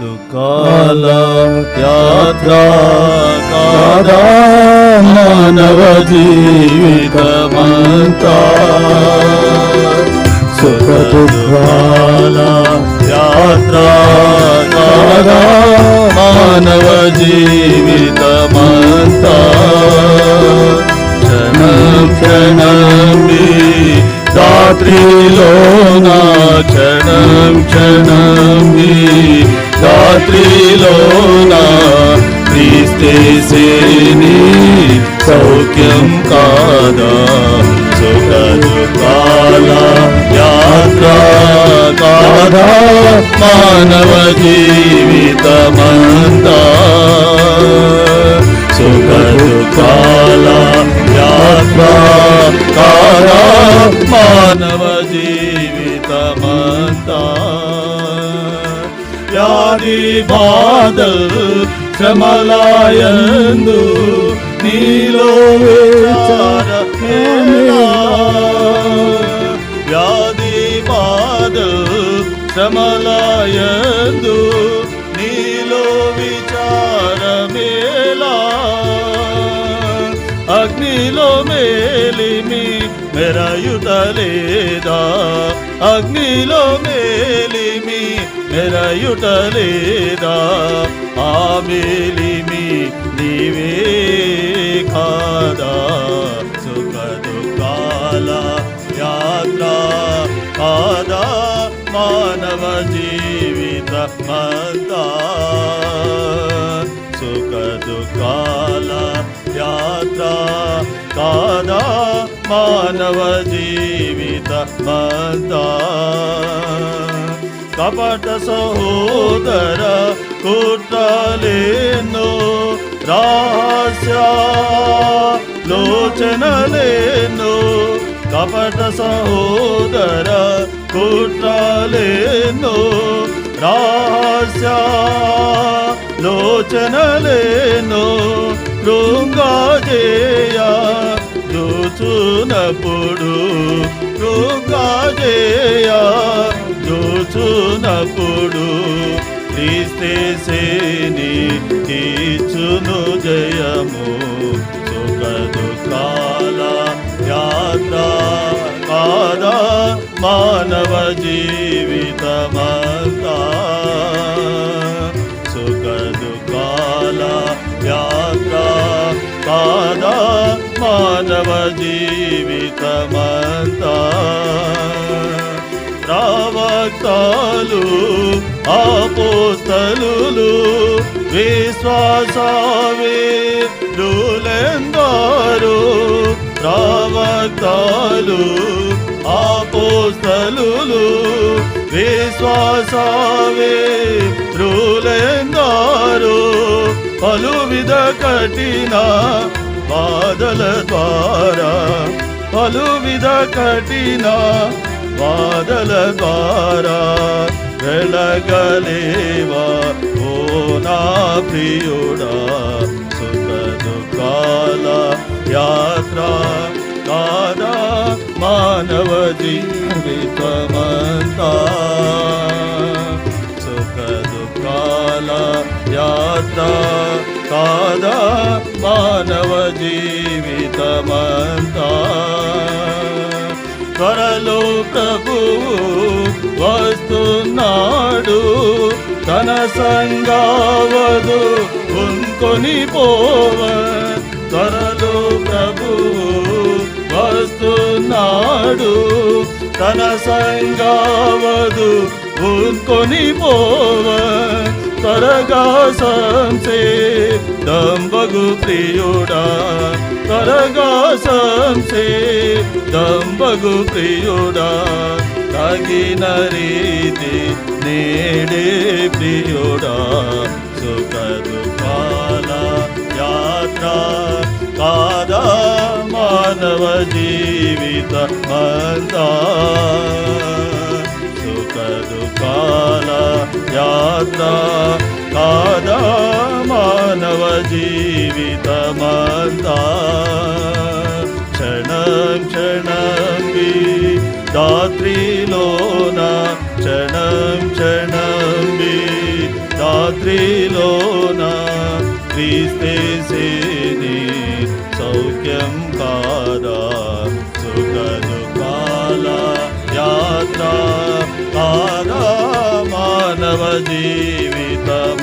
దుఃఖాల యాత్ర కాదా మానవ జీవితమంతా, సుఖ దుఃఖాల యాత్ర కాదా మానవ జీవితమంతా, క్షణం క్షణం రాత్రిలోనా క్షణం క్షణం రాత్రిలోనా క్రీస్తేసేని సౌఖ్యం కాదా, సుఖ దుఃఖాల యాత్ర కాదా మానవ జీవితమంతా, సుఖ దుఃఖాల యాత్ర కాదా మానవ జీవితమంతా, వ్యాధి బాధలు శ్రమలయందు నీలో విచారమేలా, వ్యాధి బాధలు శ్రమలయందు నీలో విచారమేలా, అగ్నిలో మేలిమి మెరయుటలేదా, అగ్నిలో మేలిమి మెరయుటలేదా, ఆ మేలిమి నీవే కాదా, సుఖ దుఃఖాల యాత్ర కాదా మానవ జీవితమంతా, సుఖ దుఃఖాల యాత్ర కాదా మానవ జీవితమంతా, కపట సహోదర కుట్రలేనో రహస్య లోచనలేనో, కపట సహోదర కుట్రలేనో రహస్య లోచనలేనో, కృంగజేయ దూచునప్పుడు కృంగజేయ దూచునప్పుడు క్రీస్తేసేని ఇచ్చును జయము, సుఖ దుఃఖాల యాత్ర కాదా మానవ జీవితమంతా, సుఖ దుఃఖాల యాత్ర కాదా మానవ జీవితమంతా, ప్రవక్తలు అపోస్తలులు విశ్వాసవీరులెందరూ, ప్రవక్తలు అపోస్తలులు విశ్వాసవీరులెందరూ, పలువిధ కఠిన బాధల ద్వారా, పలువిధ కఠిన బాధల ద్వారా వెలగలేవా ఓ నా ప్రియుడా, సుఖ దుఃఖాల యాత్ర కాదా మానవ జీవితమంతా, సుఖ దుఃఖాల యాత్ర కాదా మానవ జీవితమంతా, త్వరలో ప్రభువు వస్తున్నాడు, తన సంగావదు ఉంకొని పోవ, త్వరలో ప్రభువు వస్తున్నాడు, తన సంగావదు ఉంకొని పోవ, త్వరగా సంసేదంబగు ప్రియుడా, త్వరగా సంసేదంబగు ప్రియుడా, తగిన రీతి నేడే ప్రియుడా, సుఖ దుఃఖాల యాత్ర కాదా మానవ జీవితమంతా, సుఖ దుఃఖాల యాత్ర కాదా మానవ జీవితమంతా, క్షణం క్షణం రాత్రిలోన క్షణం క్షణం రాత్రిలోన క్రీస్తేసేని సౌఖ్యం కాదా సుఖ దుఃఖాల యాత్ర కాదా మానవ జీవితమంతా